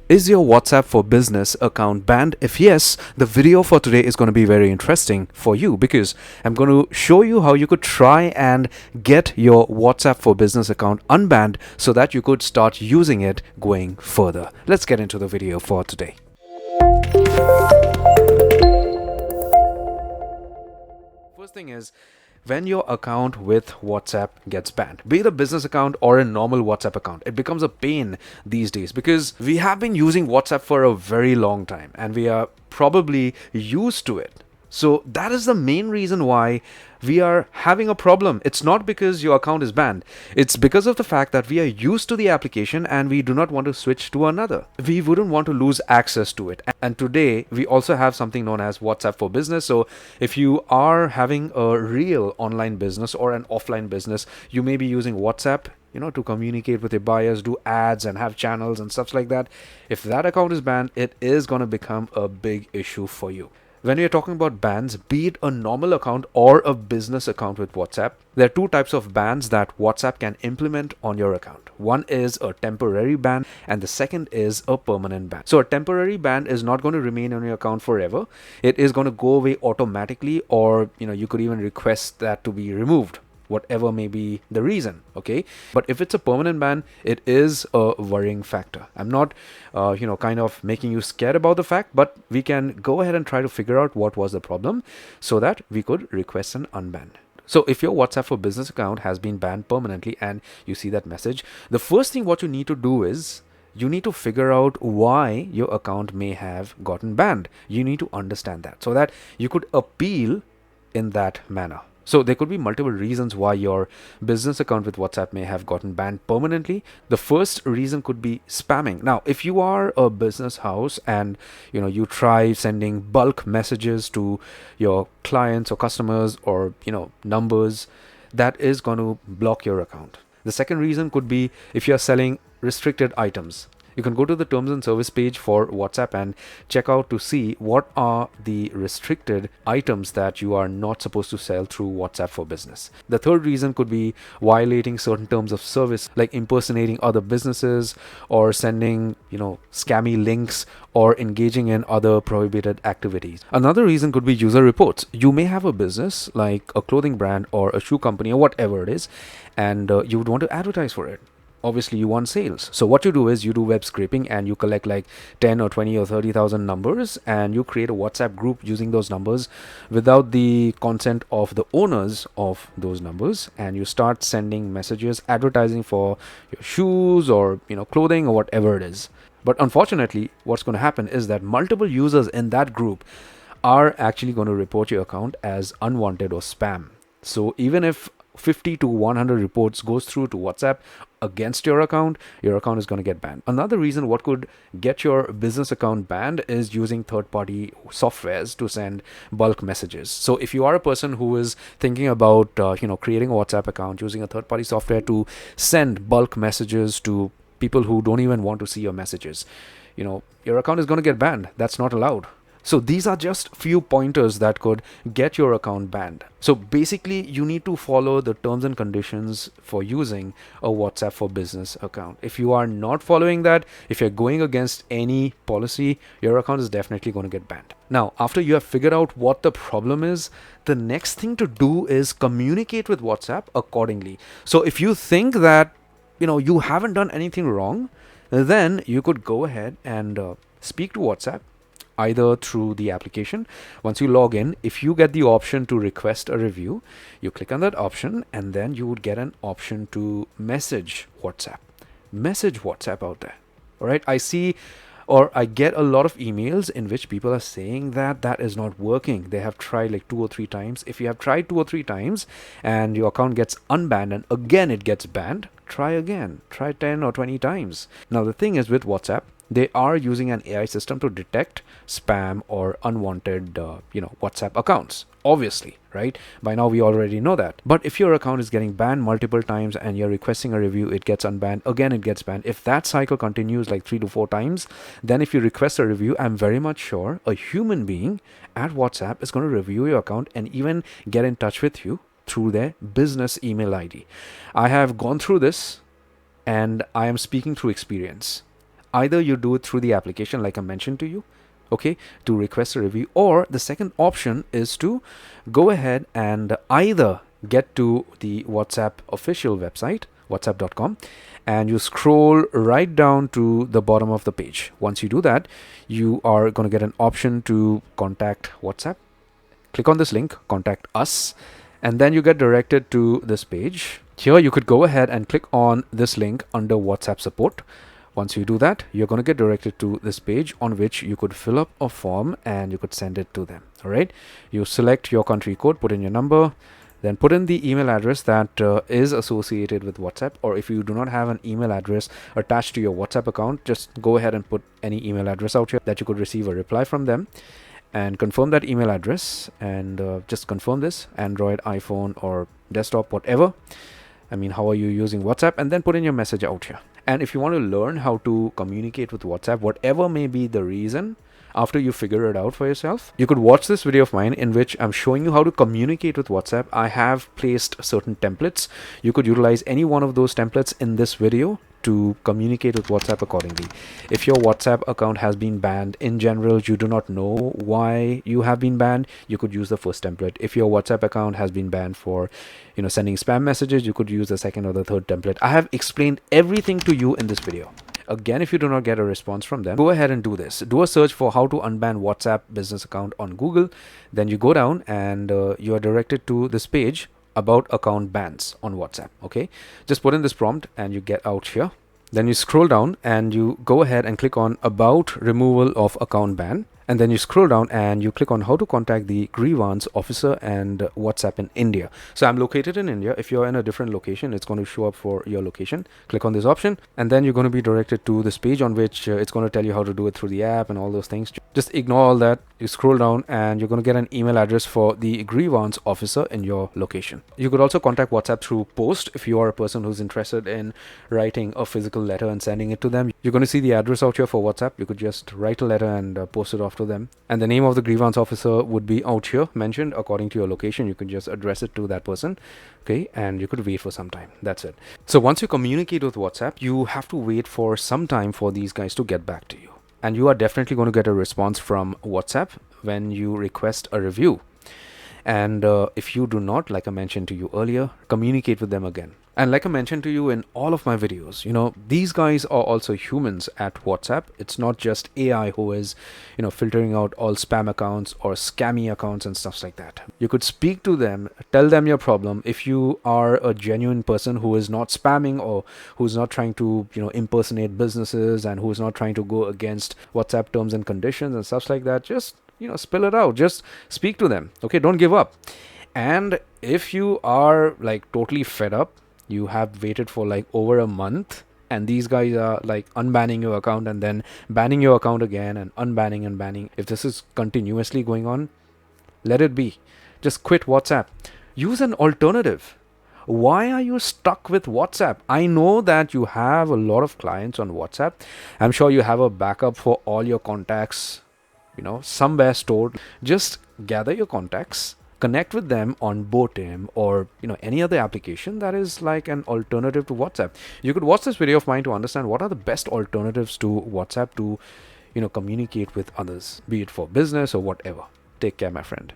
Is your WhatsApp for Business account banned? If yes, the video for today is going to be very interesting for you because I'm going to show you how you could try and get your WhatsApp for Business account unbanned so that you could start using it going further. Let's get into the video for today. First thing is, when your account with WhatsApp gets banned, be it a business account or a normal WhatsApp account, it becomes a pain these days because we have been using WhatsApp for a very long time and we are probably used to it. So that is the main reason why we are having a problem. It's not because your account is banned. It's because of the fact that we are used to the application and we do not want to switch to another. We wouldn't want to lose access to it. And today we also have something known as WhatsApp for Business. So if you are having a real online business or an offline business, you may be using WhatsApp to communicate with your buyers, do ads and have channels and stuff like that. If that account is banned, it is going to become a big issue for you. When you're talking about bans, be it a normal account or a business account with WhatsApp, there are two types of bans that WhatsApp can implement on your account. One is a temporary ban and the second is a permanent ban. So a temporary ban is not going to remain on your account forever. It is going to go away automatically, or you could even request that to be removed, whatever may be the reason. Okay, but if it's a permanent ban, it is a worrying factor. I'm not kind of making you scared about the fact, but we can go ahead and try to figure out what was the problem so that we could request an unban. So if your WhatsApp for Business account has been banned permanently and you see that message, the first thing what you need to do is you need to figure out why your account may have gotten banned. You need to understand that so that you could appeal in that manner. So there could be multiple reasons why your business account with WhatsApp may have gotten banned permanently. The first reason could be spamming. Now, if you are a business house and you try sending bulk messages to your clients or customers or numbers, that is going to block your account. The second reason could be if you are selling restricted items. You can go to the terms and service page for WhatsApp and check out to see what are the restricted items that you are not supposed to sell through WhatsApp for Business. The third reason could be violating certain terms of service, like impersonating other businesses or sending, scammy links or engaging in other prohibited activities. Another reason could be user reports. You may have a business like a clothing brand or a shoe company or whatever it is, and you would want to advertise for it. Obviously you want sales. So what you do is you do web scraping and you collect like 10 or 20 or 30,000 numbers and you create a WhatsApp group using those numbers without the consent of the owners of those numbers, and you start sending messages advertising for your shoes or clothing or whatever it is. But unfortunately, what's going to happen is that multiple users in that group are actually going to report your account as unwanted or spam. So even if 50 to 100 reports goes through to WhatsApp against your account is going to get banned. Another reason what could get your business account banned is using third-party softwares to send bulk messages. So if you are a person who is thinking about creating a WhatsApp account using a third-party software to send bulk messages to people who don't even want to see your messages, your account is going to get banned. That's not allowed. So these are just few pointers that could get your account banned. So basically you need to follow the terms and conditions for using a WhatsApp for Business account. If you are not following that, if you're going against any policy, your account is definitely going to get banned. Now, after you have figured out what the problem is, the next thing to do is communicate with WhatsApp accordingly. So if you think that you haven't done anything wrong, then you could go ahead and speak to WhatsApp either through the application. Once you log in, if you get the option to request a review, you click on that option and then you would get an option to message WhatsApp. Message WhatsApp out there. All right. I get a lot of emails in which people are saying that is not working. They have tried like 2 or 3 times. If you have tried 2 or 3 times and your account gets unbanned and again it gets banned, try again. Try 10 or 20 times. Now the thing is with WhatsApp, they are using an AI system to detect spam or unwanted, WhatsApp accounts. Obviously, right? By now we already know that. But if your account is getting banned multiple times and you're requesting a review, it gets unbanned, again it gets banned. If that cycle continues like 3 to 4 times, then if you request a review, I'm very much sure a human being at WhatsApp is going to review your account and even get in touch with you through their business email ID. I have gone through this and I am speaking through experience. Either you do it through the application like I mentioned to you, okay, to request a review, or the second option is to go ahead and either get to the WhatsApp official website, whatsapp.com, and you scroll right down to the bottom of the page. Once you do that, you are going to get an option to contact WhatsApp. Click on this link, contact us, and then you get directed to this page. Here you could go ahead and click on this link under WhatsApp support. Once you do that, you're going to get directed to this page on which you could fill up a form and you could send it to them. All right. You select your country code, put in your number, then put in the email address that is associated with WhatsApp. Or if you do not have an email address attached to your WhatsApp account, just go ahead and put any email address out here that you could receive a reply from them, and confirm that email address, and just confirm this: Android, iPhone, or desktop, whatever. I mean, how are you using WhatsApp? And then put in your message out here. And if you want to learn how to communicate with WhatsApp, whatever may be the reason, after you figure it out for yourself, you could watch this video of mine in which I'm showing you how to communicate with WhatsApp. I have placed certain templates. You could utilize any one of those templates in this video to communicate with WhatsApp accordingly. If your WhatsApp account has been banned in general, you do not know why you have been banned, you could use the first template. If your WhatsApp account has been banned for, sending spam messages, you could use the second or the third template. I have explained everything to you in this video. Again, if you do not get a response from them, go ahead and do this. Do a search for how to unban WhatsApp business account on Google. Then you go down and you are directed to this page about account bans on WhatsApp. Okay, just put in this prompt and you get out here. Then you scroll down and you go ahead and click on about removal of account ban. And then you scroll down and you click on how to contact the grievance officer and WhatsApp in India. So I'm located in India. If you're in a different location, it's going to show up for your location. Click on this option and then you're going to be directed to this page on which it's going to tell you how to do it through the app and all those things. Just ignore all that. You scroll down and you're going to get an email address for the grievance officer in your location. You could also contact WhatsApp through post if you are a person who's interested in writing a physical letter and sending it to them. You're going to see the address out here for WhatsApp. You could just write a letter and post it off to them, and the name of the grievance officer would be out here mentioned according to your location. You can just address it to that person, okay, and you could wait for some time. That's it. So once you communicate with WhatsApp, you have to wait for some time for these guys to get back to you, and you are definitely going to get a response from WhatsApp when you request a review. And if you do not, like I mentioned to you earlier, communicate with them again. And like I mentioned to you in all of my videos, these guys are also humans at WhatsApp. It's not just AI who is, filtering out all spam accounts or scammy accounts and stuff like that. You could speak to them, tell them your problem. If you are a genuine person who is not spamming or who's not trying to, impersonate businesses and who's not trying to go against WhatsApp terms and conditions and stuff like that, just spill it out. Just speak to them. Okay, don't give up. And if you are like totally fed up, you have waited for like over a month, and these guys are like unbanning your account and then banning your account again and unbanning and banning. If this is continuously going on, let it be. Just quit WhatsApp. Use an alternative. Why are you stuck with WhatsApp? I know that you have a lot of clients on WhatsApp. I'm sure you have a backup for all your contacts, somewhere stored. Just gather your contacts, connect with them on Botim or any other application that is like an alternative to WhatsApp. You could watch this video of mine to understand what are the best alternatives to WhatsApp to communicate with others, be it for business or whatever. Take care, my friend.